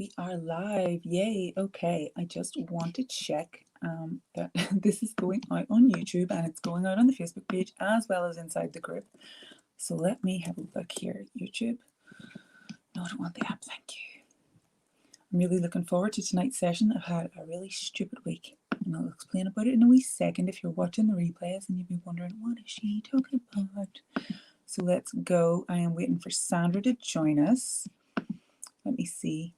We are live. Yay. Okay. I just want to check that this is going out on YouTube and it's going out on the Facebook page as well as inside the group. So let me have a look here. YouTube. No, I don't want the app. Thank you. I'm really looking forward to tonight's session. I've had a really stupid week and I'll explain about it in a wee second if you're watching the replays and you'll be wondering, what is she talking about? So let's go. I am waiting for Sandra to join us. Let me see.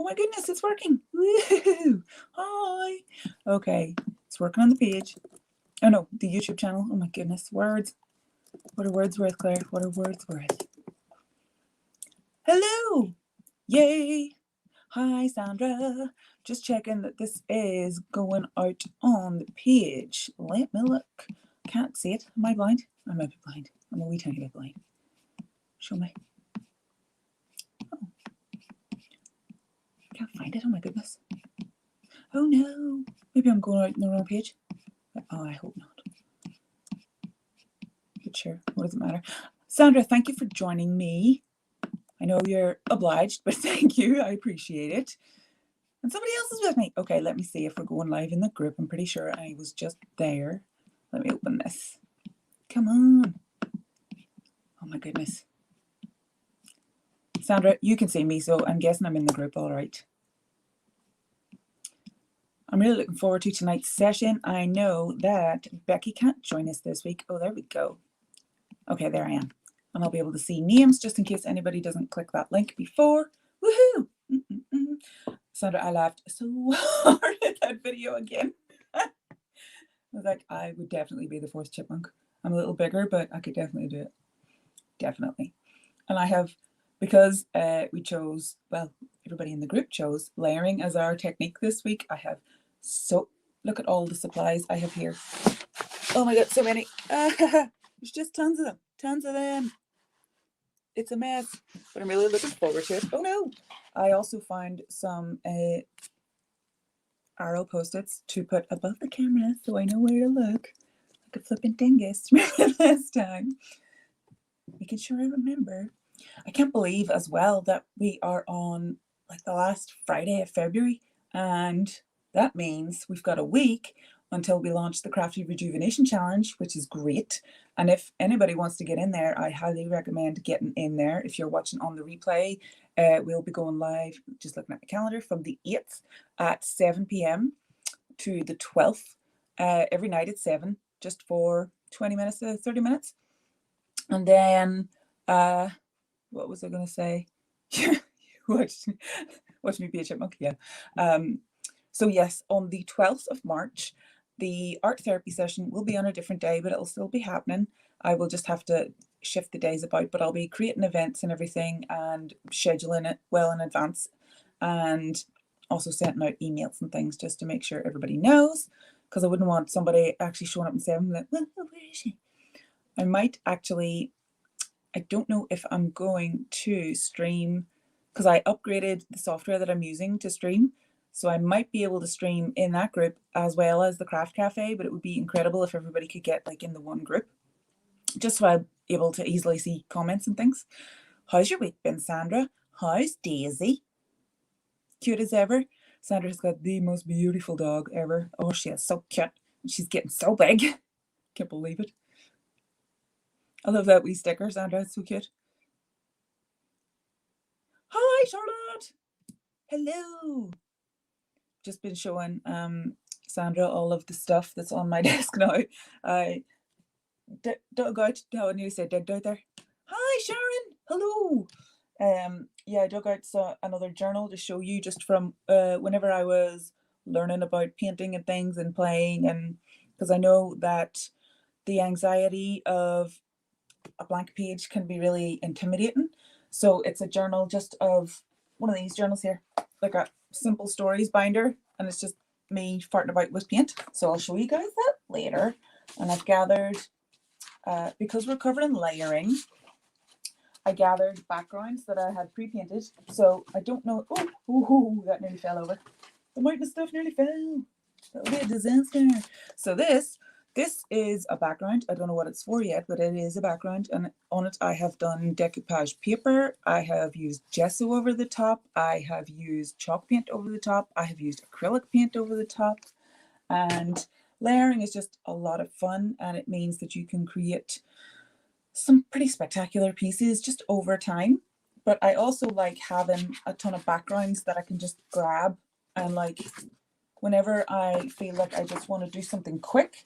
Oh my goodness, it's working. Woo! Hi. Okay, it's working on the page. Oh no, the YouTube channel. Oh my goodness, words. What are words worth, Claire? What are words worth? Hello. Yay. Hi, Sandra. Just checking that this is going out on the page. Let me look. Can't see it. Am I blind? I might be blind. I'm a wee tiny bit blind. Show me. Can't find it. Oh my goodness. Oh no. Maybe I'm going out on the wrong page. Oh, I hope not. But sure, what does it matter? Sandra, thank you for joining me. I know you're obliged, but thank you. I appreciate it. And somebody else is with me. Okay, let me see if we're going live in the group. I'm pretty sure I was just there. Let me open this. Come on. Oh my goodness. Sandra, you can see me, so I'm guessing I'm in the group all right. I'm really looking forward to tonight's session. I know that Becky can't join us this week. Oh, there we go. Okay, there I am. And I'll be able to see names just in case anybody doesn't click that link before. Woohoo! Sandra, I laughed so hard at that video again. I was like, I would definitely be the fourth chipmunk. I'm a little bigger, but I could definitely do it. Definitely. And I have, because we chose, well, everybody in the group chose layering as our technique this week. I have look at all the supplies I have here. Oh my God, so many. There's just tons of them. It's a mess, but I'm really looking forward to it. Oh no, I also found some arrow post-its to put above the camera so I know where to look, like a flippin' dingus. Remember last time? Making sure I remember. I can't believe as well that we are on like the last Friday of February, and that means we've got a week until we launch the Crafty Rejuvenation Challenge, which is great. And if anybody wants to get in there, I highly recommend getting in there. If you're watching on the replay, we'll be going live, just looking at the calendar, from the 8th at 7 p.m. to the 12th, every night at 7, just for 20 minutes to 30 minutes. And then, what was I going to say? watch me be a chipmunk, yeah. So yes, on the 12th of March, the art therapy session will be on a different day, but it'll still be happening. I will just have to shift the days about, but I'll be creating events and everything and scheduling it well in advance, and also sending out emails and things just to make sure everybody knows, because I wouldn't want somebody actually showing up and saying, like, well, where is she? I might actually, I don't know if I'm going to stream, because I upgraded the software that I'm using to stream. So I might be able to stream in that group as well as the Craft Cafe, but it would be incredible if everybody could get like in the one group, just so I'm able to easily see comments and things. How's your week been, Sandra? How's Daisy? Cute as ever. Sandra's got the most beautiful dog ever. Oh, she is so cute. She's getting so big. Can't believe it. I love that wee sticker, Sandra. It's so cute. Hi, Charlotte. Hello. Just been showing Sandra all of the stuff that's on my desk now. I dug out, how I nearly said digged out there. Hi, Sharon. Hello. Yeah, I dug out another journal to show you, just from whenever I was learning about painting and things and playing, and because I know that the anxiety of a blank page can be really intimidating. So it's a journal just of one of these journals here, like a simple stories binder, and it's just me farting about with paint. So I'll show you guys that later. And I've gathered, because we're covering layering, I gathered backgrounds that I had pre-painted. So I don't know. Oh, that nearly fell over. The mountain of stuff nearly fell. That would be a disaster. So this This is a background. I don't know what it's for yet, but it is a background. And on it, I have done decoupage paper. I have used gesso over the top. I have used chalk paint over the top. I have used acrylic paint over the top. And layering is just a lot of fun. And it means that you can create some pretty spectacular pieces just over time. But I also like having a ton of backgrounds that I can just grab, and like whenever I feel like I just want to do something quick,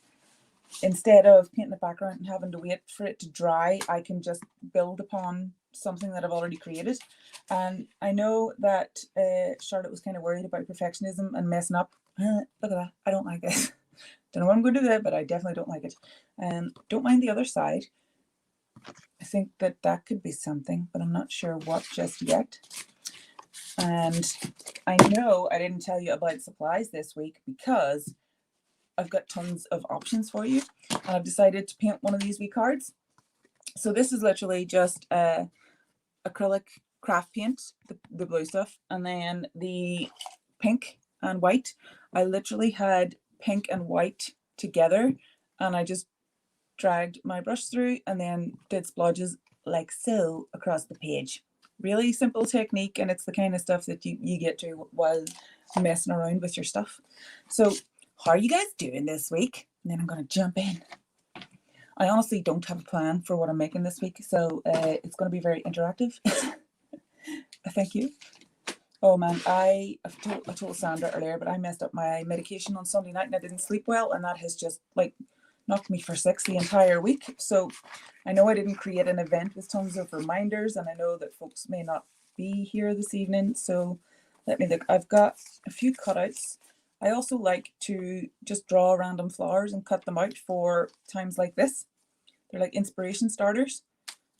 instead of painting a background and having to wait for it to dry, I can just build upon something that I've already created. And I know that Charlotte was kind of worried about perfectionism and messing up. Look at that. I don't like this. Don't know what I'm going to do with it, but I definitely don't like it. Don't mind the other side. I think that that could be something, but I'm not sure what just yet. And I know I didn't tell you about supplies this week because I've got tons of options for you. And I've decided to paint one of these wee cards. So this is literally just acrylic craft paint, the blue stuff, and then the pink and white. I literally had pink and white together, and I just dragged my brush through and then did splodges like so across the page. Really simple technique, and it's the kind of stuff that you get to while messing around with your stuff. So how are you guys doing this week? And then I'm going to jump in. I honestly don't have a plan for what I'm making this week, so it's going to be very interactive. Thank you. Oh man, I told Sandra earlier, but I messed up my medication on Sunday night and I didn't sleep well, and that has just like knocked me for six the entire week. So I know I didn't create an event with tons of reminders, and I know that folks may not be here this evening. So let me look. I've got a few cutouts. I also like to just draw random flowers and cut them out for times like this. They're like inspiration starters,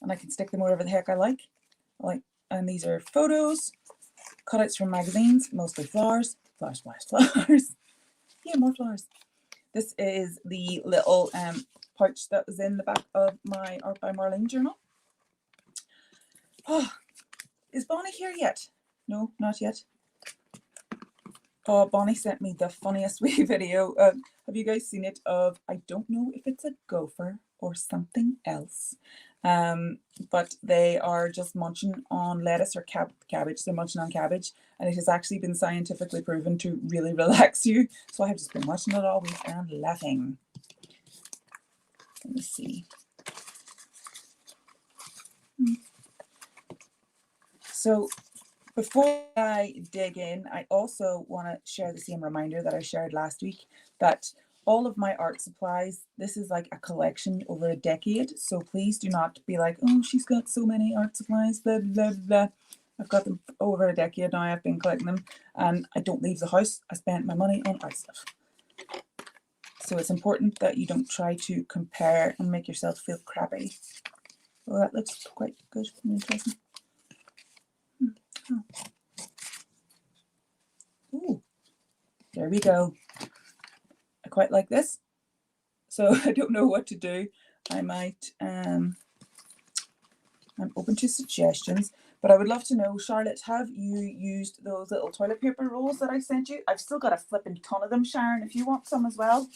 and I can stick them wherever the heck I like. And these are photos, cutouts from magazines, mostly flowers, flowers, flowers, flowers. Yeah, more flowers. This is the little pouch that was in the back of my Art by Marlene journal. Oh, is Bonnie here yet? No, not yet. Oh, Bonnie sent me the funniest wee video. Have you guys seen it? Of, I don't know if it's a gopher or something else, but they are just munching on lettuce or cabbage. They're munching on cabbage, and it has actually been scientifically proven to really relax you. So I have just been watching it all week and laughing. Let me see. So before I dig in, I also want to share the same reminder that I shared last week, that all of my art supplies, this is like a collection over a decade. So please do not be like, oh, she's got so many art supplies, blah, blah, blah. I've got them over a decade now. I've been collecting them, and I don't leave the house. I spent my money on art stuff. So it's important that you don't try to compare and make yourself feel crappy. Well, that looks quite good and interesting. Oh. Ooh, there we go. I quite like this. So I don't know what to do. I might, I'm open to suggestions, but I would love to know, Charlotte, have you used those little toilet paper rolls that I sent you? I've still got a flipping ton of them, Sharon, if you want some as well.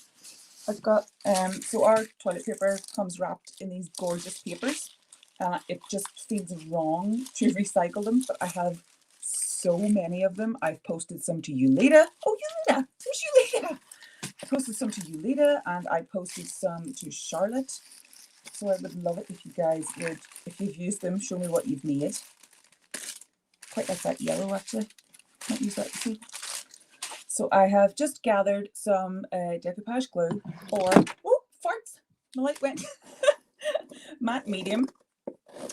I've got, so our toilet paper comes wrapped in these gorgeous papers. It just feels wrong to recycle them, but I have so many of them. I've posted some to Yulita. Oh, Yulita! There's Yulita! I posted some to Yulita, and I posted some to Charlotte. So I would love it if you guys would, if you've used them, show me what you've made. Quite like that yellow, actually. Might use that to see. So I have just gathered some decoupage glue, or, oh, farts! The light went. Matte medium.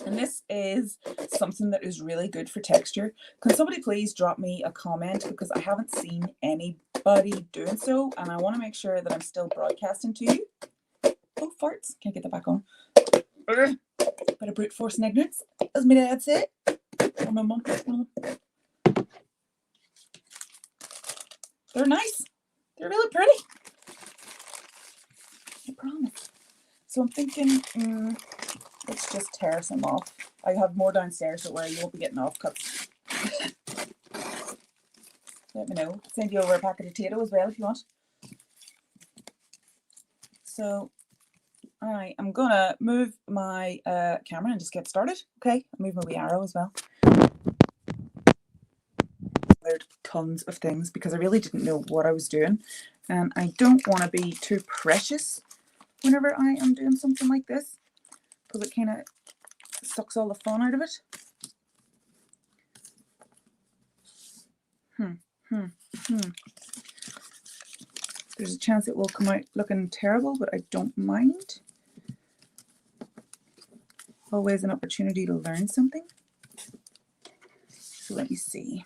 And this is something that is really good for texture. Can somebody please drop me a comment, because I haven't seen anybody doing so, and I want to make sure that I'm still broadcasting to you. Oh, farts. Can't get that back on. Bit of brute force and ignorance, as my dad said. Or my mum. They're nice. They're really pretty. I promise. So I'm thinking, let's just tear some off. I have more downstairs, don't worry, you won't be getting off cuts. Let me know. Send you over a packet of potato as well if you want. So I am gonna move my camera and just get started. Okay, I'll move my wee arrow as well. There's tons of things because I really didn't know what I was doing, and I don't want to be too precious whenever I am doing something like this because it kind of sucks all the fun out of it. There's a chance it will come out looking terrible, but I don't mind. Always an opportunity to learn something. So let me see.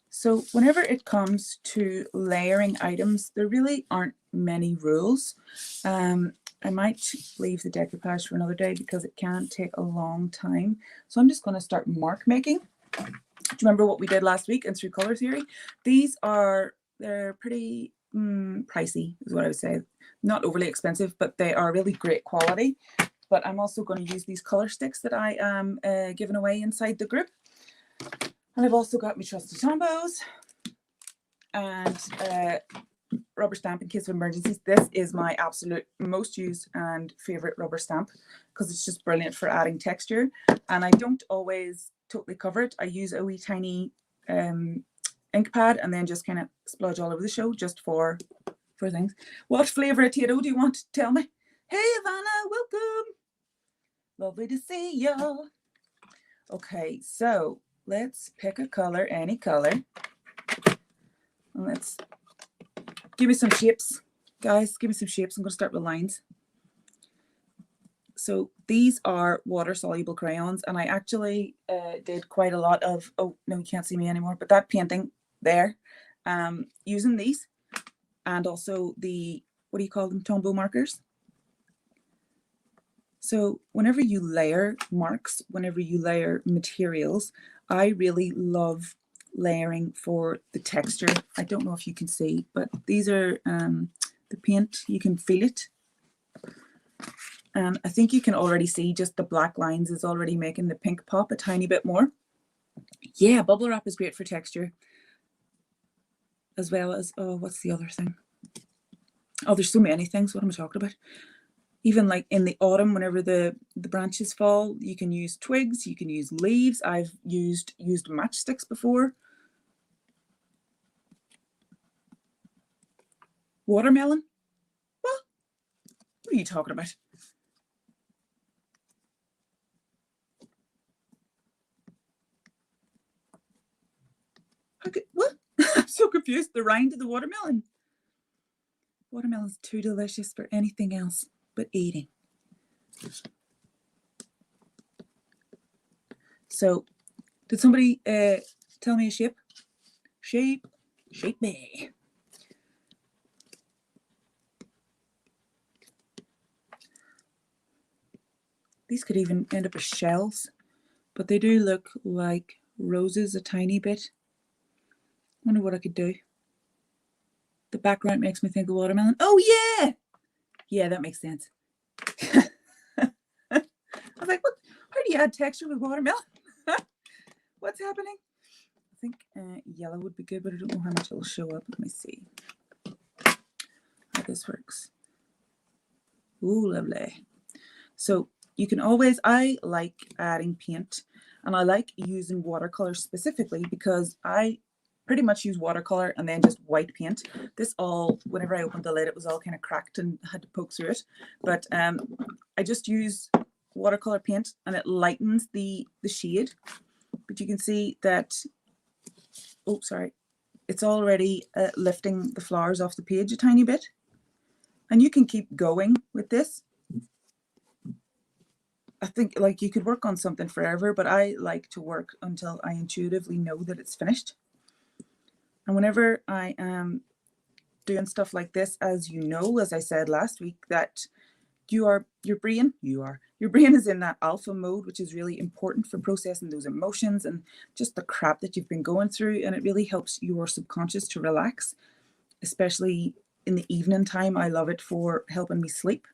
So whenever it comes to layering items, there really aren't many rules. I might leave the decoupage for another day because it can take a long time. So I'm just going to start mark making. Do you remember what we did last week in Through Color Theory? These are, they're pretty pricey is what I would say. Not overly expensive, but they are really great quality. But I'm also going to use these color sticks that I am giving away inside the group. And I've also got my trusty Tombos and rubber stamp in case of emergencies. This is my absolute most used and favorite rubber stamp because it's just brilliant for adding texture. And I don't always totally cover it. I use a wee tiny ink pad and then just kind of splodge all over the show just for things. What flavour of Tato do you want to tell me? Hey Ivana, welcome. Lovely to see you. Okay, so let's pick a color, any color. Let's give me some shapes, guys. Give me some shapes. I'm going to start with lines. So these are water-soluble crayons, and I actually did quite a lot of, oh, no, you can't see me anymore, but that painting there, using these, and also the, what do you call them, Tombow markers. So whenever you layer marks, whenever you layer materials, I really love layering for the texture. I don't know if you can see, but these are the paint. You can feel it. And I think you can already see just the black lines is already making the pink pop a tiny bit more. Yeah, bubble wrap is great for texture. As well as, oh, what's the other thing? Oh, there's so many things. What am I talking about? Even like in the autumn, whenever the branches fall, you can use twigs, you can use leaves. I've used matchsticks before. Watermelon? What are you talking about? What? I'm so confused. The rind of the watermelon. Watermelon's too delicious for anything else but eating. So, did somebody tell me a shape? Shape me. These could even end up as shells, but they do look like roses a tiny bit. Wonder what I could do. The background makes me think of watermelon. Oh yeah! Yeah, that makes sense. I was like, what? How do you add texture with watermelon? What's happening? I think yellow would be good, but I don't know how much it'll show up. Let me see how this works. Ooh, lovely. So you can always, I like adding paint and I like using watercolor specifically because I pretty much use watercolor and then just white paint. This all, whenever I opened the lid, it was all kind of cracked and had to poke through it. But I just use watercolor paint and it lightens the shade. But you can see that, oh, sorry, it's already lifting the flowers off the page a tiny bit. And you can keep going with this. I think like you could work on something forever, but I like to work until I intuitively know that it's finished. And whenever I am doing stuff like this, as you know, as I said last week, that your brain is in that alpha mode, which is really important for processing those emotions and just the crap that you've been going through. And it really helps your subconscious to relax, especially in the evening time. I love it for helping me sleep.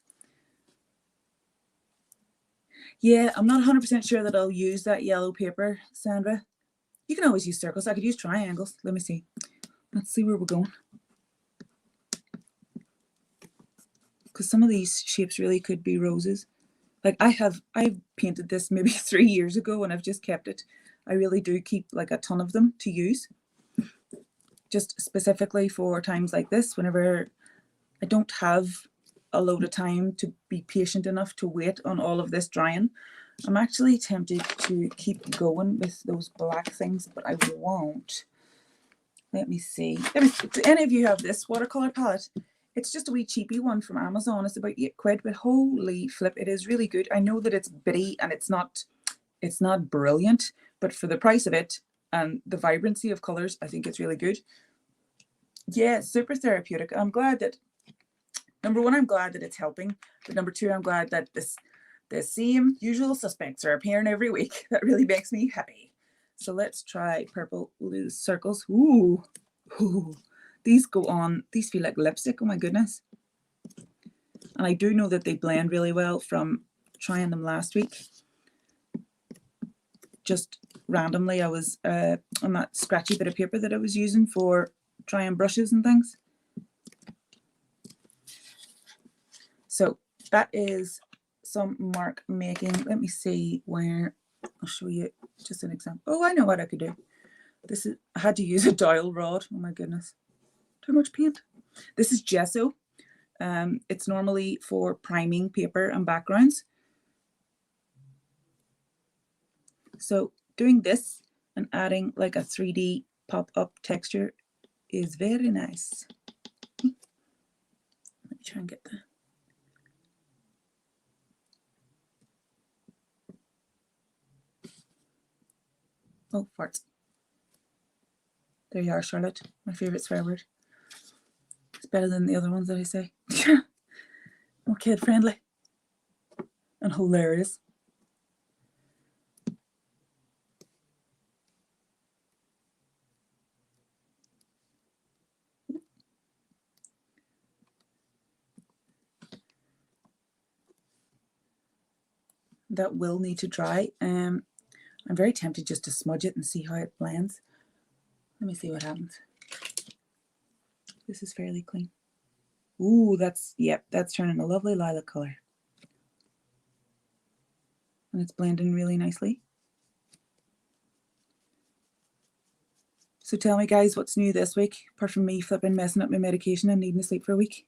Yeah, I'm not 100% sure that I'll use that yellow paper, Sandra. You can always use circles. I could use triangles. Let me see. Let's see where we're going. Because some of these shapes really could be roses. Like I painted this maybe 3 years ago and I've just kept it. I really do keep like a ton of them to use. Just specifically for times like this, whenever I don't have a load of time to be patient enough to wait on all of this drying. I'm actually tempted to keep going with those black things, but I won't. Let me see. Do any of you have this watercolor palette? It's just a wee cheapy one from Amazon. It's about £8, but holy flip, it is really good. I know that it's bitty and it's not brilliant, but for the price of it and the vibrancy of colors, I think it's really good. Yeah, super therapeutic. I'm glad that, number one, I'm glad that it's helping, but number two, I'm glad that the same usual suspects are appearing every week. That really makes me happy. So let's try purple loose circles. Ooh, ooh. These go on, these feel like lipstick. Oh my goodness. And I do know that they blend really well from trying them last week. Just randomly, I was on that scratchy bit of paper that I was using for drying brushes and things. So that is some mark making. Let me see where, I'll show you just an example. Oh, I know what I could do. This is, I had to use a dowel rod. Oh my goodness. Too much paint. This is gesso. It's normally for priming paper and backgrounds. So doing this and adding like a 3D pop-up texture is very nice. Let me try and get that. Oh, farts. There you are, Charlotte. My favourite swear word. It's better than the other ones that I say. More kid friendly and hilarious. That will need to dry. I'm very tempted just to smudge it and see how it blends. Let me see what happens. This is fairly clean. Ooh, that's, yep, that's turning a lovely lilac color. And it's blending really nicely. So tell me, guys, what's new this week, apart from me flipping messing up my medication and needing to sleep for a week?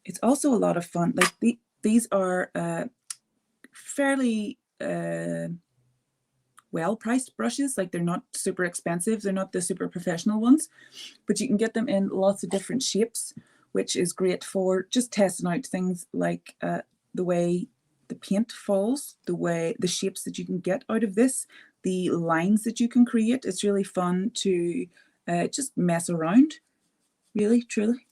It's also a lot of fun. Like these are fairly well-priced brushes. Like they're not super expensive. They're not the super professional ones, but you can get them in lots of different shapes, which is great for just testing out things like the way the paint falls, the shapes that you can get out of this, the lines that you can create. It's really fun to just mess around, really, truly.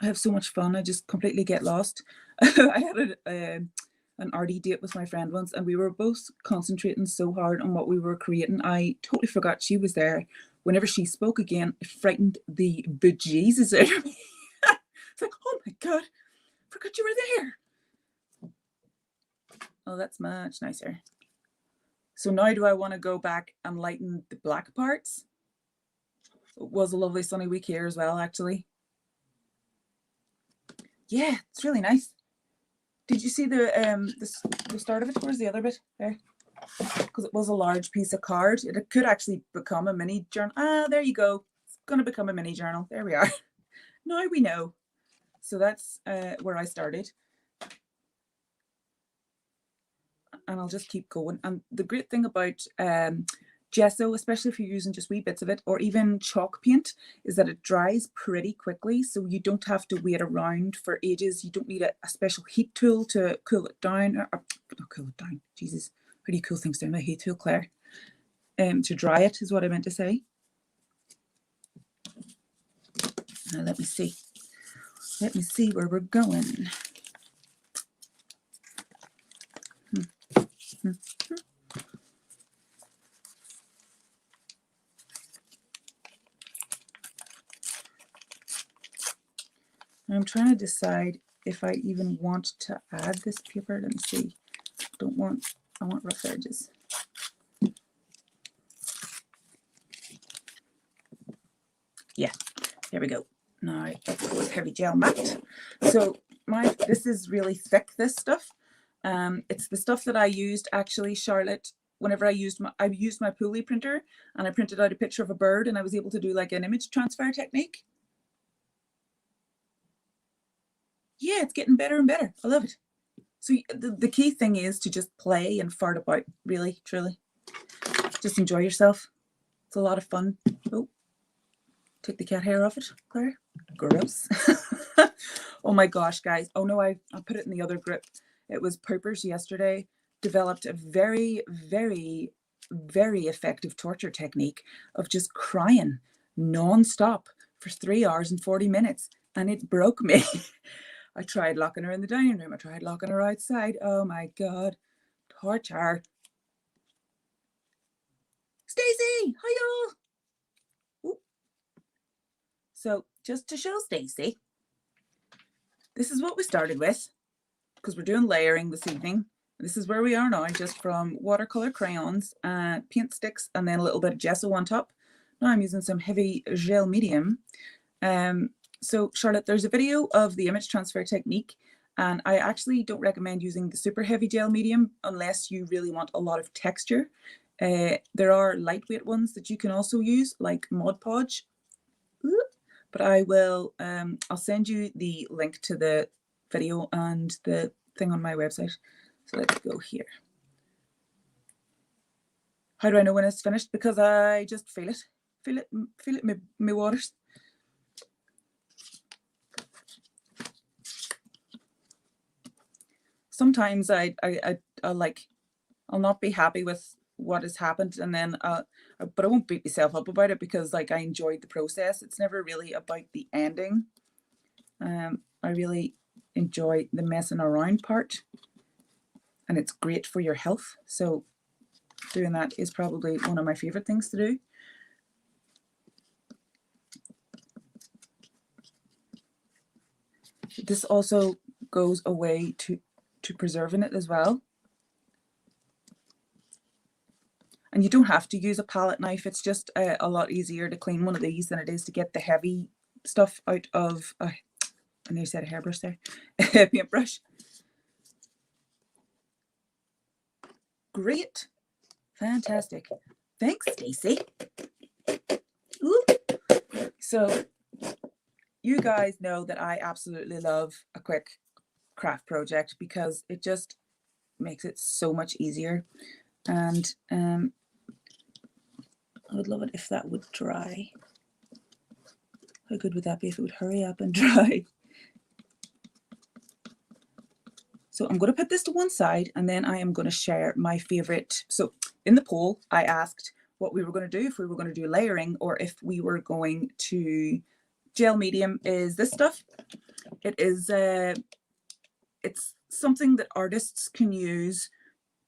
I have so much fun. I just completely get lost. I had an arty date with my friend once, and we were both concentrating so hard on what we were creating. I totally forgot she was there. Whenever she spoke again, it frightened the bejesus out of me. It's like, oh my God, forgot you were there. Oh, that's much nicer. So now do I want to go back and lighten the black parts? It was a lovely sunny week here as well, actually. Yeah, it's really nice. Did you see the start of it? Where's the other bit? There. Because it was a large piece of card. It could actually become a mini journal. Ah, there you go. It's going to become a mini journal. There we are. Now we know. So that's where I started. And I'll just keep going. And the great thing about gesso, especially if you're using just wee bits of it, or even chalk paint, is that it dries pretty quickly, so you don't have to wait around for ages. You don't need a special heat tool to cool it down, or not cool it down, Jesus, how do you cool things down? A heat tool, Claire. To dry it is what I meant to say. Now let me see where we're going. I'm trying to decide if I even want to add this paper. Let me see. I want rough edges. Yeah, there we go. Now let's go with heavy gel matte. So this is really thick, this stuff. It's the stuff that I used actually, Charlotte, whenever I used my pulley printer, and I printed out a picture of a bird, and I was able to do like an image transfer technique. Yeah, it's getting better and better. I love it. So the key thing is to just play and fart about, really, truly. Just enjoy yourself. It's a lot of fun. Oh, take the cat hair off it, Claire. Gross. Oh my gosh, guys. Oh no, I put it in the other grip. It was Poopers yesterday. Developed a very, very, very effective torture technique of just crying non-stop for 3 hours and 40 minutes. And it broke me. I tried locking her in the dining room. I tried locking her outside. Oh my God. Torture. Stacey, hi y'all. So just to show Stacey, this is what we started with, because we're doing layering this evening. This is where we are now, just from watercolor crayons, paint sticks, and then a little bit of gesso on top. Now I'm using some heavy gel medium. So Charlotte, there's a video of the image transfer technique, and I actually don't recommend using the super heavy gel medium unless you really want a lot of texture. There are lightweight ones that you can also use, like Mod Podge. But I will, I'll send you the link to the video and the thing on my website. So let's go here. How do I know when it's finished? Because I just feel it. Feel it in my waters. Sometimes I'll not be happy with what has happened, and then but I won't beat myself up about it, because like I enjoyed the process. It's never really about the ending. I really enjoy the messing around part, and it's great for your health. So doing that is probably one of my favorite things to do. This also goes away to preserving it as well. And you don't have to use a palette knife. It's just a lot easier to clean one of these than it is to get the heavy stuff out of, I nearly said a hairbrush there, a paintbrush. Great. Fantastic. Thanks, Stacey. So you guys know that I absolutely love a quick craft project, because it just makes it so much easier. And I would love it if that would dry. How good would that be if it would hurry up and dry? So I'm going to put this to one side, and then I am going to share my favorite. So in the poll, I asked what we were going to do, if we were going to do layering or if we were going to gel medium. Is this stuff. It is, it's something that artists can use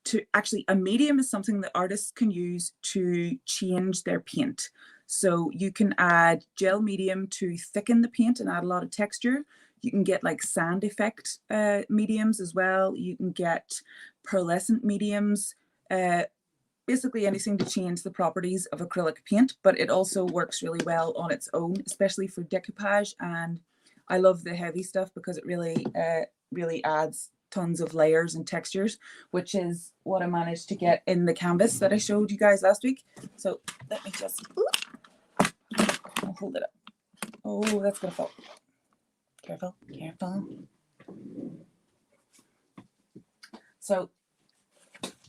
to, actually a medium is something that artists can use to change their paint. So you can add gel medium to thicken the paint and add a lot of texture. You can get like sand effect mediums as well. You can get pearlescent mediums, basically anything to change the properties of acrylic paint, but it also works really well on its own, especially for decoupage. And I love the heavy stuff because it really, really adds tons of layers and textures, which is what I managed to get in the canvas that I showed you guys last week. So let me just, I'll hold it up. Oh, that's gonna fall. Careful, careful. So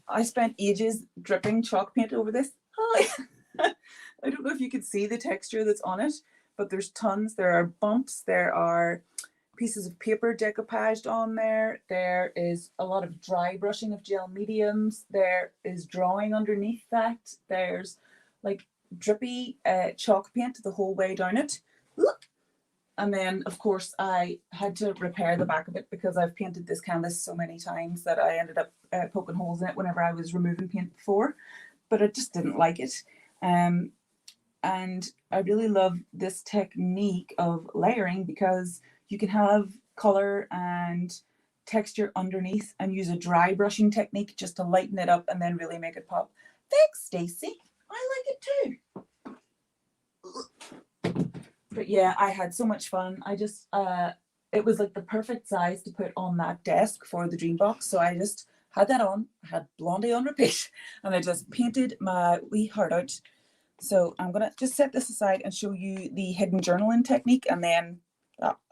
I spent ages dripping chalk paint over this. Hi. I don't know if you can see the texture that's on it, but there's tons. There are bumps, there are pieces of paper decoupaged on there. There is a lot of dry brushing of gel mediums. There is drawing underneath that. There's like drippy chalk paint the whole way down it. Look. And then, of course, I had to repair the back of it because I've painted this canvas so many times that I ended up poking holes in it whenever I was removing paint before, but I just didn't like it. And I really love this technique of layering because you can have color and texture underneath and use a dry brushing technique just to lighten it up and then really make it pop. Thanks, Stacey. I like it too. But yeah, I had so much fun. I just, it was like the perfect size to put on that desk for the dream box. So I just had that on, I had Blondie on repeat, and I just painted my wee heart out. So I'm going to just set this aside and show you the hidden journaling technique, and then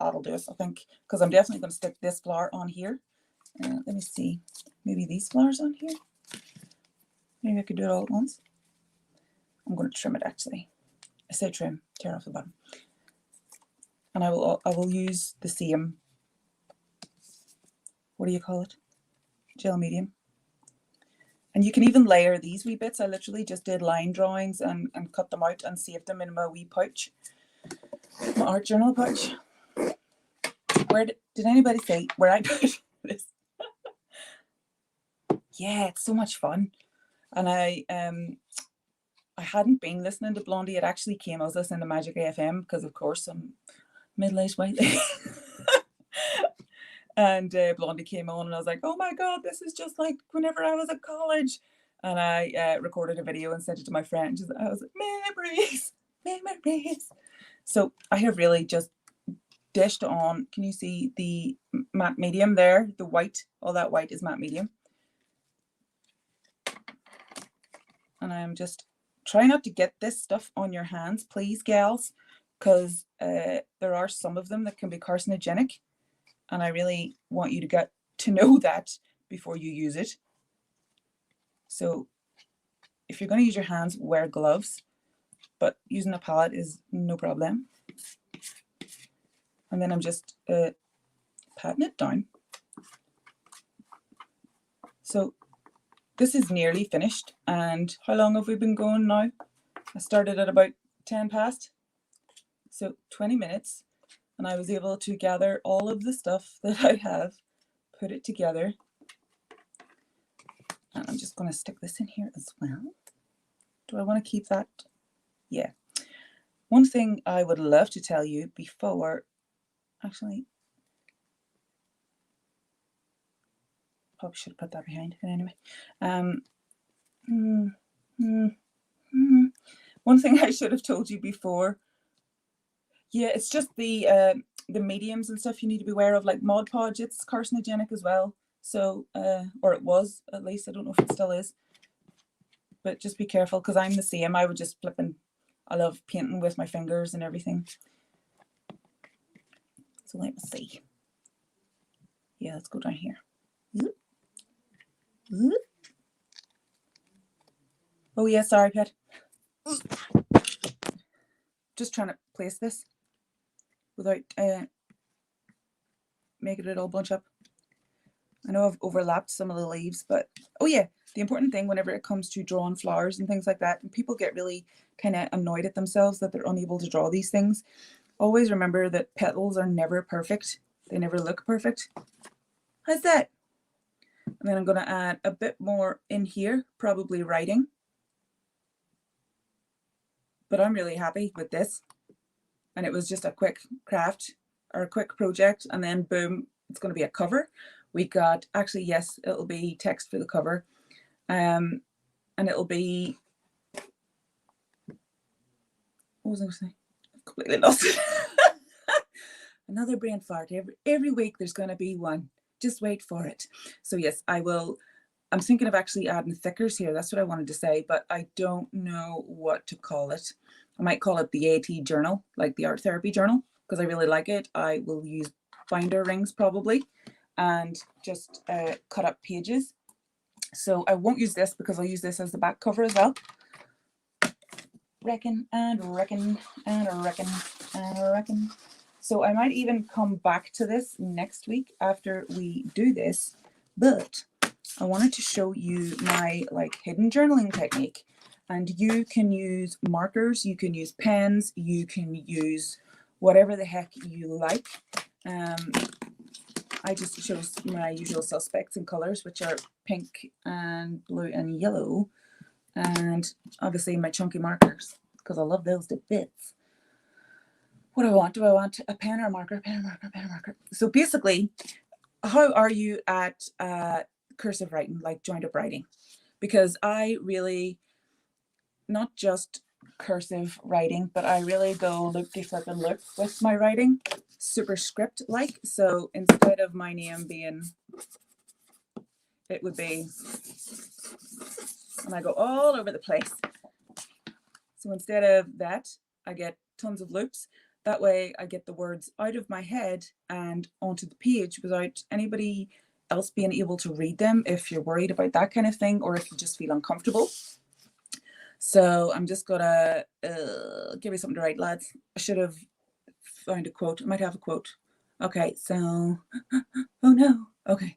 that'll do us, I think, because I'm definitely going to stick this flower on here. Let me see, maybe these flowers on here. Maybe I could do it all at once. I'm going to trim it actually. I say trim, tear off the bottom. And I will use the same, what do you call it? Gel medium. And you can even layer these wee bits. I literally just did line drawings and cut them out and saved them in my wee pouch, my art journal pouch. Where did anybody say where I put this? Yeah, it's so much fun. And I hadn't been listening to Blondie. It actually came. I was listening to Magic AFM because, of course, I'm middle-aged white lady. And Blondie came on and I was like, oh my God, this is just like whenever I was at college. And I recorded a video and sent it to my friend. I was like, memories, memories. So I have really just dished on, can you see the matte medium there? The white, all that white is matte medium. And I'm just trying not to get this stuff on your hands, please, gals, because there are some of them that can be carcinogenic. And I really want you to get to know that before you use it. So if you're going to use your hands, wear gloves, but using a palette is no problem. And then I'm just patting it down. So this is nearly finished. And how long have we been going now? I started at about 10 past. So 20 minutes. And I was able to gather all of the stuff that I have, put it together. And I'm just going to stick this in here as well. Do I want to keep that? Yeah. One thing I would love to tell you before, actually, probably should have put that behind it anyway. One thing I should have told you before. Yeah, it's just the mediums and stuff you need to be aware of, like Mod Podge. It's carcinogenic as well. So, or it was at least. I don't know if it still is. But just be careful, because I'm the same. I would just flip and I love painting with my fingers and everything. So let me see. Yeah, let's go down here. Oh yeah, sorry, Pet. Just trying to place this without making it all bunch up. I know I've overlapped some of the leaves, but oh yeah, the important thing whenever it comes to drawing flowers and things like that, and people get really kind of annoyed at themselves that they're unable to draw these things, always remember that petals are never perfect. They never look perfect. How's that? And then I'm going to add a bit more in here, probably writing. But I'm really happy with this. And it was just a quick craft or a quick project, and then boom, it's going to be a cover. We got, actually, yes, it'll be text for the cover. And it'll be, what was I going to say? I've completely lost it. Another brain fart. Every week there's going to be one. Just wait for it. So yes, I will. I'm thinking of actually adding thickers here. That's what I wanted to say, but I don't know what to call it. I might call it the AT journal, like the art therapy journal, because I really like it. I will use binder rings probably and just cut up pages. So I won't use this because I'll use this as the back cover as well. Reckon. So I might even come back to this next week after we do this, but I wanted to show you my hidden journaling technique. And you can use markers, you can use pens, you can use whatever the heck you like. I just chose my usual suspects in colors, which are pink and blue and yellow, and obviously my chunky markers, because I love those to bits. what do I want? Do I want a pen or a marker? Pen or marker, pen or marker. So basically, how are you at cursive writing, like joined up writing? Because I really, not just cursive writing, but I really go loop-de-flip-and-loop with my writing, superscript like. So instead of my name being, it would be, and I go all over the place. So instead of that, I get tons of loops. That way I get the words out of my head and onto the page without anybody else being able to read them if you're worried about that kind of thing, or if you just feel uncomfortable. So I'm just gonna give me something to write, lads. I should have found a quote. I might have a quote. Okay, so oh no. Okay,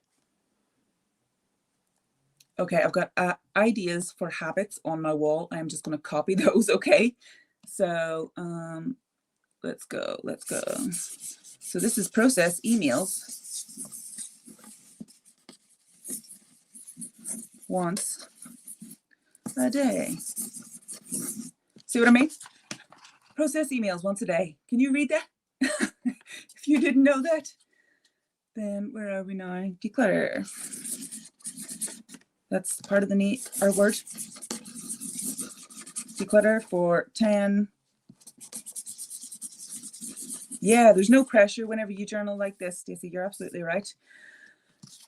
I've got ideas for habits on my wall. I'm just gonna copy those. Okay, so let's go. So this is process emails once a day. See what I mean? Process emails once a day. Can you read that? If you didn't know that, then where are we now? Declutter. That's part of the our word. Declutter for 10. Yeah, there's no pressure whenever you journal like this, Stacey. You're absolutely right.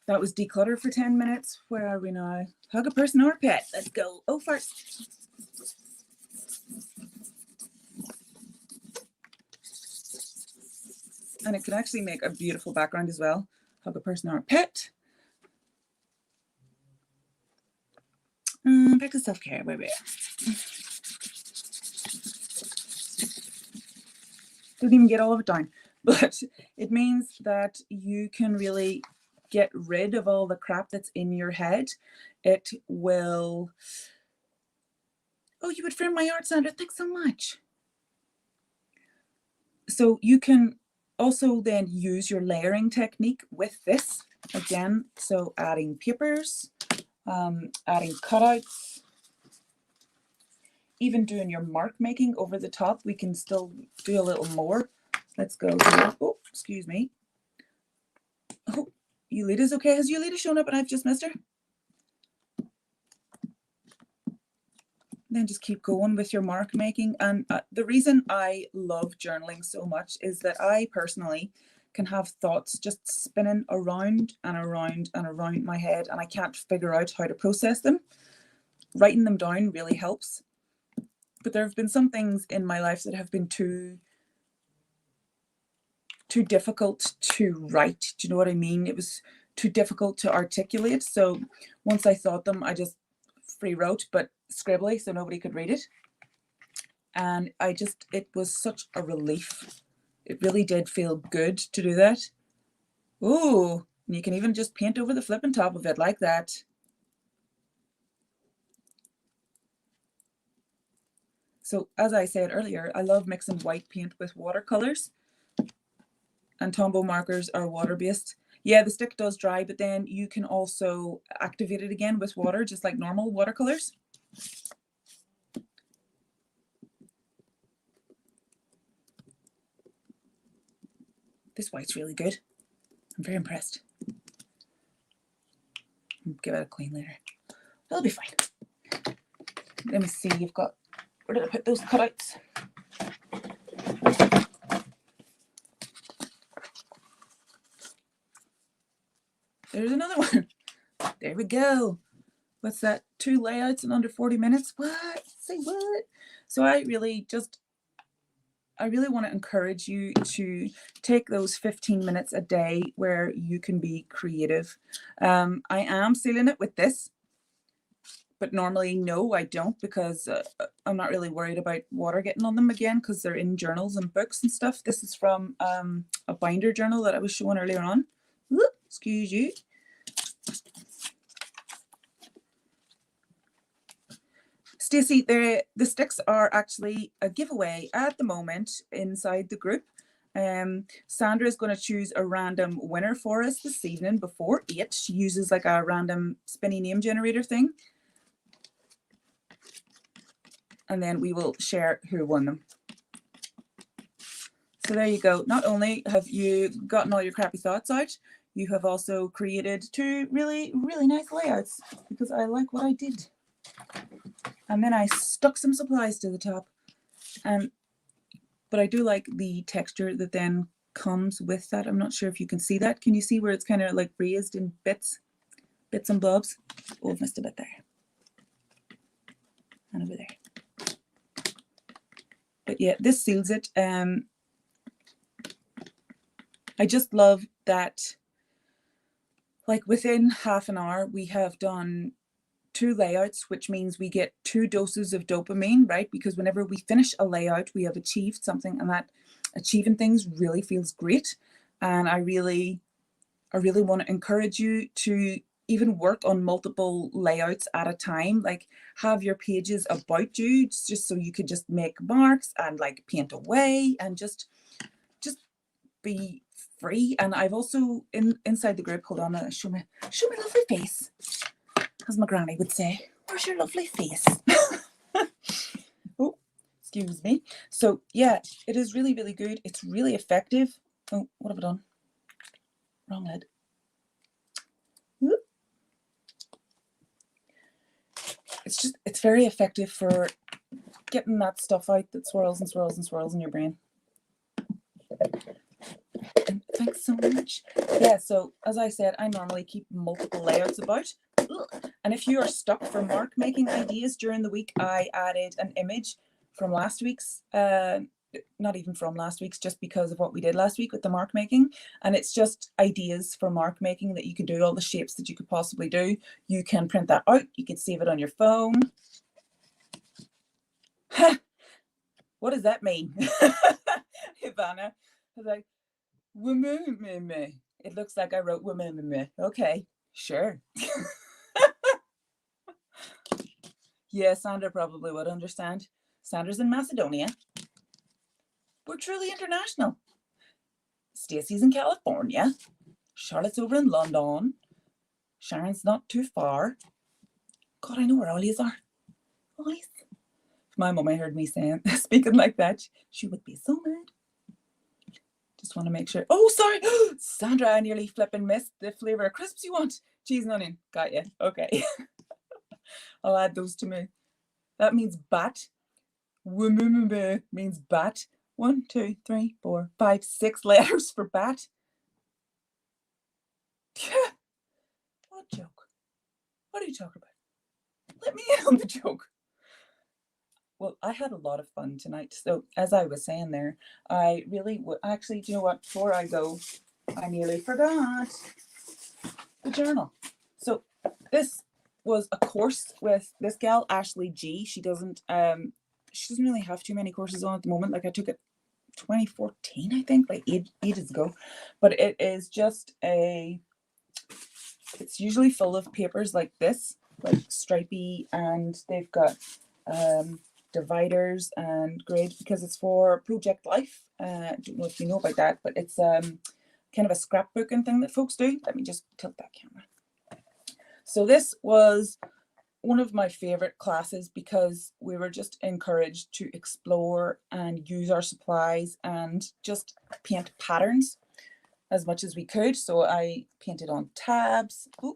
That was declutter for 10 minutes. Where are we now? Hug a person or a pet. Let's go. Oh, first. And it can actually make a beautiful background as well. Hug a person or a pet. Practice self-care. Wait. Didn't even get all of it down. But it means that you can really get rid of all the crap that's in your head. It will... Oh, you would frame my art, Sandra. Thanks so much. So you can also then use your layering technique with this again. So adding papers, adding cutouts, even doing your mark making over the top. We can still do a little more. Let's go here. Oh, excuse me. Oh, Yulita's okay. Has Yulita shown up and I've just missed her? Then just keep going with your mark making. And the reason I love journaling so much is that I personally can have thoughts just spinning around and around and around my head, and I can't figure out how to process them. Writing them down really helps. But there have been some things in my life that have been too difficult to write. Do you know what I mean? It was too difficult to articulate. So once I thought them, I just free wrote, but scribbly, so nobody could read it. And it was such a relief. It really did feel good to do that. Ooh, and you can even just paint over the flipping top of it like that. So as I said earlier, I love mixing white paint with watercolors, and Tombow markers are water-based. Yeah, the stick does dry, but then you can also activate it again with water, just like normal watercolors. This white's really good. I'm very impressed. I'll give it a clean later. It'll be fine. Let me see, you've got, where did I put those cutouts? There's another one. There we go. What's that? 2 layouts in under 40 minutes? What? Say what? So I really want to encourage you to take those 15 minutes a day where you can be creative. I am sealing it with this, but normally, no, I don't, because I'm not really worried about water getting on them again, because they're in journals and books and stuff. This is from a binder journal that I was showing earlier on. Ooh, excuse you. Stacey, the sticks are actually a giveaway at the moment inside the group. Sandra is going to choose a random winner for us this evening before 8. She uses like a random spinny name generator thing. And then we will share who won them. So there you go. Not only have you gotten all your crappy thoughts out, you have also created 2 really, really nice layouts because I like what I did. And then I stuck some supplies to the top. But I do like the texture that then comes with that. I'm not sure if you can see that. Can you see where it's kind of like raised in bits and blobs? Oh, I've missed a bit there. And over there. But yeah, this seals it. I just love that, like within half an hour, we have done 2 layouts, which means we get 2 doses of dopamine, right? Because whenever we finish a layout, we have achieved something, and that achieving things really feels great. And I really want to encourage you to even work on multiple layouts at a time. Like have your pages about you, just so you could just make marks and like paint away and just be free. And I've also inside the group, hold on, show me lovely face, as my granny would say. Where's your lovely face? Oh, excuse me. So yeah, it is really, really good. It's really effective. Oh, what have I done? Wrong head. It's very effective for getting that stuff out that swirls and swirls and swirls in your brain. And thanks so much. Yeah, so as I said, I normally keep multiple layouts about. And if you are stuck for mark making ideas during the week, I added an image from last week's, not even from last week's, just because of what we did last week with the mark making. And it's just ideas for mark making that you can do, all the shapes that you could possibly do. You can print that out. You can save it on your phone. What does that mean? Ivana was like, it looks like I wrote woman. Okay, sure. Yeah, Sandra probably would understand. Sandra's in Macedonia. We're truly international. Stacey's in California. Charlotte's over in London. Sharon's not too far. God, I know where all these are. Ollie's. If my mummy heard me speaking like that, she would be so mad. Just want to make sure. Oh, sorry. Sandra, I nearly flipping missed the flavour of crisps you want. Cheese and onion. Got you. Okay. I'll add those to me. That means bat. Means bat. 1, 2, 3, 4, 5, 6 letters for bat. What joke? What are you talking about? Let me in on the joke. Well, I had a lot of fun tonight. So as I was saying there, I really would actually, do you know what? Before I go, I nearly forgot the journal. So this was a course with this gal, Ashley G. She doesn't really have too many courses on at the moment. Like I took it 2014, I think, like ages ago. But it is just it's usually full of papers like this, like stripy, and they've got dividers and grid because it's for Project Life. I don't know if you know about that, but it's kind of a scrapbooking thing that folks do. Let me just tilt that camera. So this was one of my favorite classes because we were just encouraged to explore and use our supplies and just paint patterns as much as we could. So I painted on tabs, and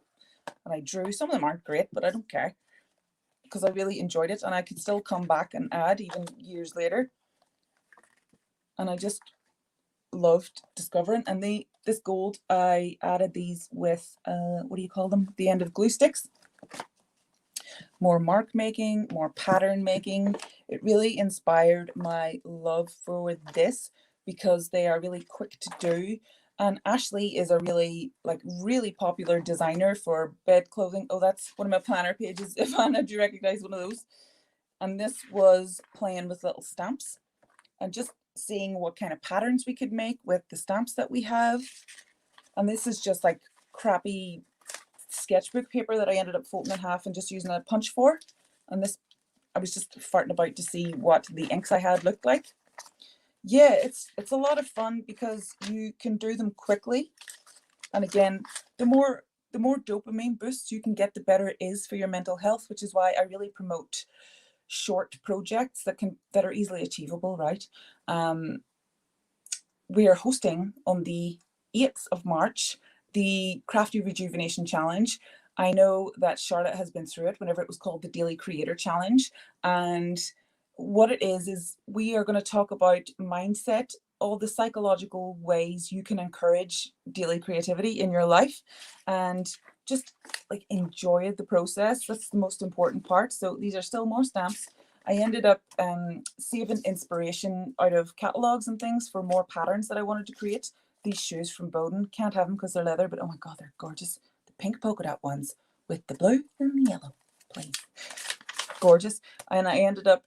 I drew. Some of them aren't great, but I don't care because I really enjoyed it, and I could still come back and add even years later. And I just loved discovering. And this gold, I added these with what do you call them? The end of glue sticks. More mark making, more pattern making. It really inspired my love for this because they are really quick to do. And Ashley is a really popular designer for bed clothing. Oh, that's one of my planner pages. Ivana, do you recognize one of those? And this was playing with little stamps and just seeing what kind of patterns we could make with the stamps that we have. And this is just like crappy sketchbook paper that I ended up folding in half and just using a punch for. And this, I was just farting about to see what the inks I had looked like. Yeah, it's a lot of fun because you can do them quickly. And again, the more dopamine boosts you can get, the better it is for your mental health, which is why I really promote short projects that are easily achievable, right? we are hosting on the 8th of March the Crafty Rejuvenation Challenge. I know that Charlotte has been through it whenever it was called the Daily Creator Challenge. And what it is we are going to talk about mindset, all the psychological ways you can encourage daily creativity in your life, and just like enjoy the process. That's the most important part. So these are still more stamps. I ended up saving inspiration out of catalogs and things for more patterns that I wanted to create. These shoes from Bowden, can't have them because they're leather, but oh my God, they're gorgeous. The pink polka dot ones with the blue and the yellow, please. Gorgeous. And I ended up,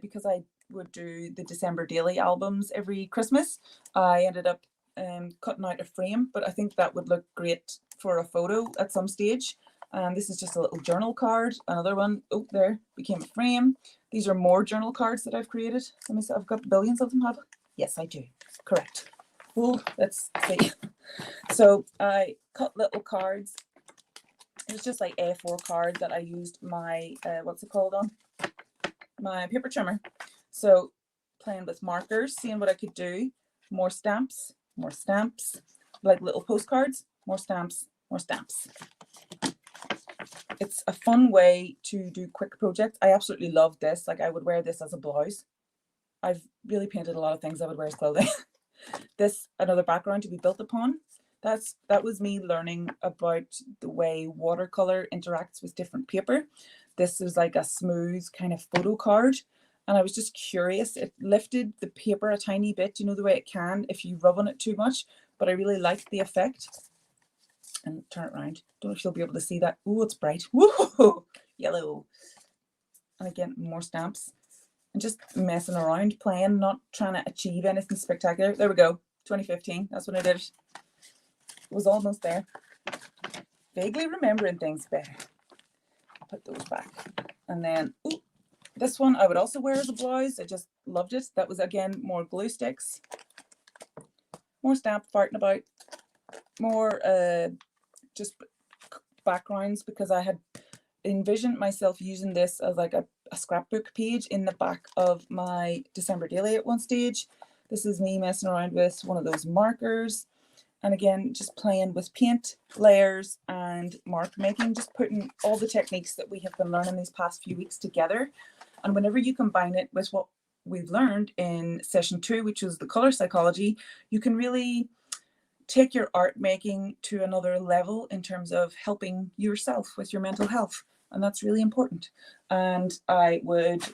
because I would do the December daily albums every Christmas, I ended up cutting out a frame, but I think that would look great for a photo at some stage. This is just a little journal card. Another one, oh, there, became a frame. These are more journal cards that I've created. Let me see, I've got billions of them, have I? Yes, I do. Correct. Oh, let's see. So I cut little cards. It was just like A4 card that I used my, what's it called on? My paper trimmer. So playing with markers, seeing what I could do. More stamps, like little postcards, more stamps, more stamps. It's a fun way to do quick projects. I absolutely love this. Like I would wear this as a blouse. I've really painted a lot of things I would wear as clothing. This, another background to be built upon. That was me learning about the way watercolor interacts with different paper. This is like a smooth kind of photo card. And I was just curious. It lifted the paper a tiny bit, you know, the way it can if you rub on it too much. But I really liked the effect. And turn it around. Don't know if you'll be able to see that. Oh, it's bright. Whoa, yellow. And again, more stamps. And just messing around, playing, not trying to achieve anything spectacular. There we go. 2015. That's when I did it. It was almost there. Vaguely remembering things better. Put those back. And then, ooh, this one I would also wear as a blouse. I just loved it. That was, again, more glue sticks. More stamp farting about. More just backgrounds, because I had envisioned myself using this as like a scrapbook page in the back of my December daily at one stage. This is me messing around with one of those markers. And again, just playing with paint, layers, and mark making, just putting all the techniques that we have been learning these past few weeks together. And whenever you combine it with what we've learned in session 2, which is the color psychology, you can really take your art making to another level in terms of helping yourself with your mental health. And that's really important. And I would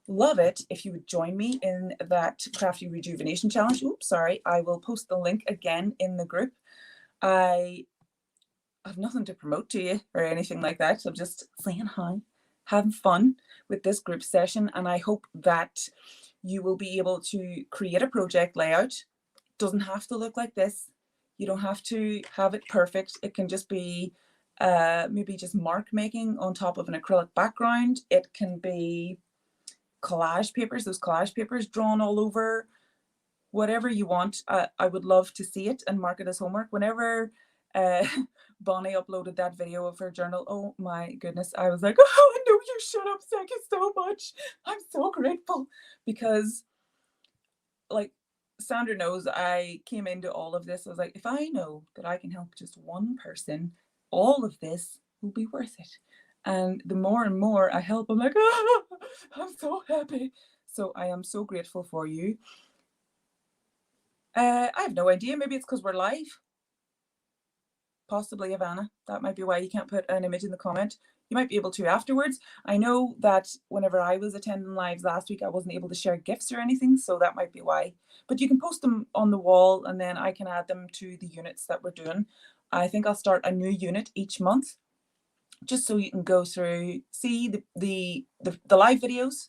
love it if you would join me in that Crafty Rejuvenation Challenge. Oops, sorry. I will post the link again in the group. I have nothing to promote to you or anything like that. So I'm just saying hi, having fun with this group session. And I hope that you will be able to create a project layout. It doesn't have to look like this. You don't have to have it perfect. It can just be maybe just mark making on top of an acrylic background. It can be collage papers, those collage papers drawn all over, whatever you want. I would love to see it and mark it as homework. Whenever Bonnie uploaded that video of her journal, oh my goodness, I was like, oh no, you shut up, thank you so much. I'm so grateful, because like Sandra knows I came into all of this. I was like, if I know that I can help just one person, all of this will be worth it. And the more and more I help, I'm like, ah, I'm so happy. So I am so grateful for you. I have no idea. Maybe it's because we're live. Possibly, Ivana. That might be why you can't put an image in the comment. You might be able to afterwards. I know that whenever I was attending lives last week, I wasn't able to share gifts or anything, so that might be why. But you can post them on the wall, and then I can add them to the units that we're doing. I think I'll start a new unit each month, just so you can go through, see the live videos.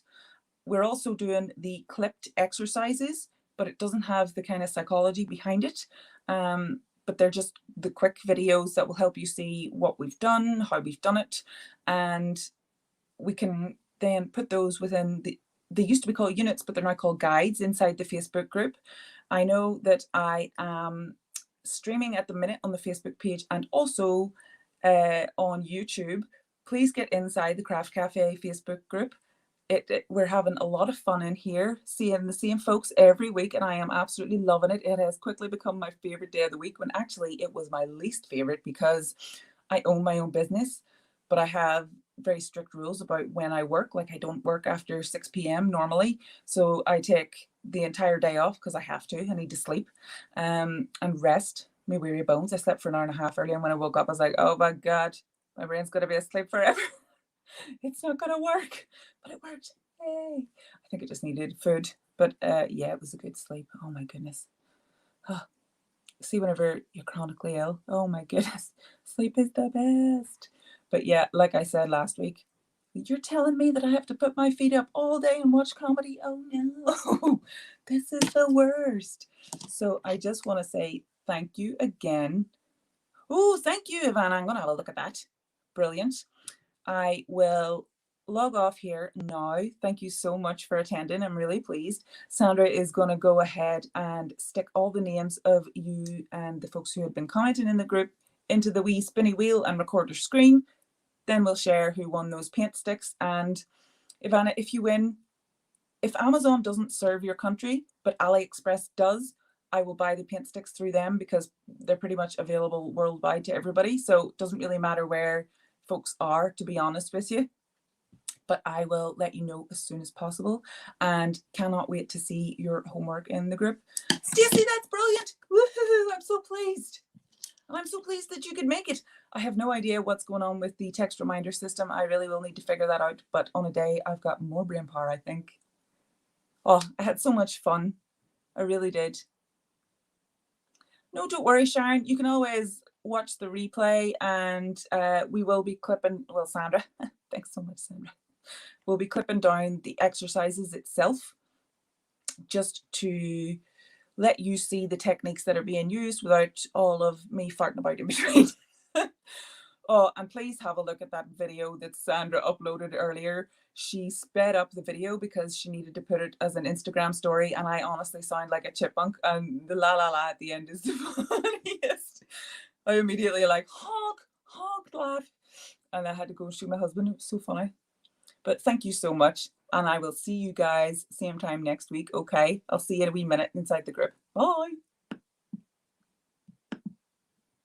We're also doing the clipped exercises, but it doesn't have the kind of psychology behind it. But they're just the quick videos that will help you see what we've done, how we've done it. And we can then put those within they used to be called units, but they're now called guides inside the Facebook group. I know that I am streaming at the minute on the Facebook page and also on YouTube. Please get inside the Craft Cafe Facebook group. we're having a lot of fun in here, seeing the same folks every week, and I am absolutely loving it. It has quickly become my favorite day of the week, when actually it was my least favorite, because I own my own business, but I have very strict rules about when I work. Like, I don't work after 6 p.m. normally, so I take the entire day off because I have to. I need to sleep and rest my weary bones. I slept for an hour and a half earlier, and when I woke up, I was like, oh my God, my brain's going to be asleep forever. It's not going to work. But it worked. Hey, I think it just needed food. But yeah, it was a good sleep. Oh my goodness. Oh, see, whenever you're chronically ill, oh my goodness, sleep is the best. But yeah, like I said last week, you're telling me that I have to put my feet up all day and watch comedy? Oh no, this is the worst. So I just want to say thank you again. Oh, thank you, Ivana. I'm going to have a look at that. Brilliant. I will log off here now. Thank you so much for attending. I'm really pleased. Sandra is going to go ahead and stick all the names of you and the folks who have been commenting in the group into the wee spinny wheel and record your screen. Then we'll share who won those paint sticks. And Ivana, if you win, if Amazon doesn't serve your country, but AliExpress does, I will buy the paint sticks through them, because they're pretty much available worldwide to everybody. So it doesn't really matter where folks are, to be honest with you. But I will let you know as soon as possible, and cannot wait to see your homework in the group. Stacey, that's brilliant. Woohoo! I'm so pleased. And I'm so pleased that you could make it. I have no idea what's going on with the text reminder system. I really will need to figure that out. But on a day, I've got more brain power, I think. Oh, I had so much fun. I really did. No, don't worry, Sharon. You can always watch the replay, and we will be clipping, well, Sandra, thanks so much, Sandra. We'll be clipping down the exercises itself, just to let you see the techniques that are being used without all of me farting about in between. Oh, and please have a look at that video that Sandra uploaded earlier. She sped up the video because she needed to put it as an Instagram story, and I honestly sound like a chipmunk, and the la la la at the end is the funniest. I immediately honk laugh, and I had to go and show my husband. It was so funny. But thank you so much, and I will see you guys same time next week. Okay, I'll see you in a wee minute inside the group. Bye.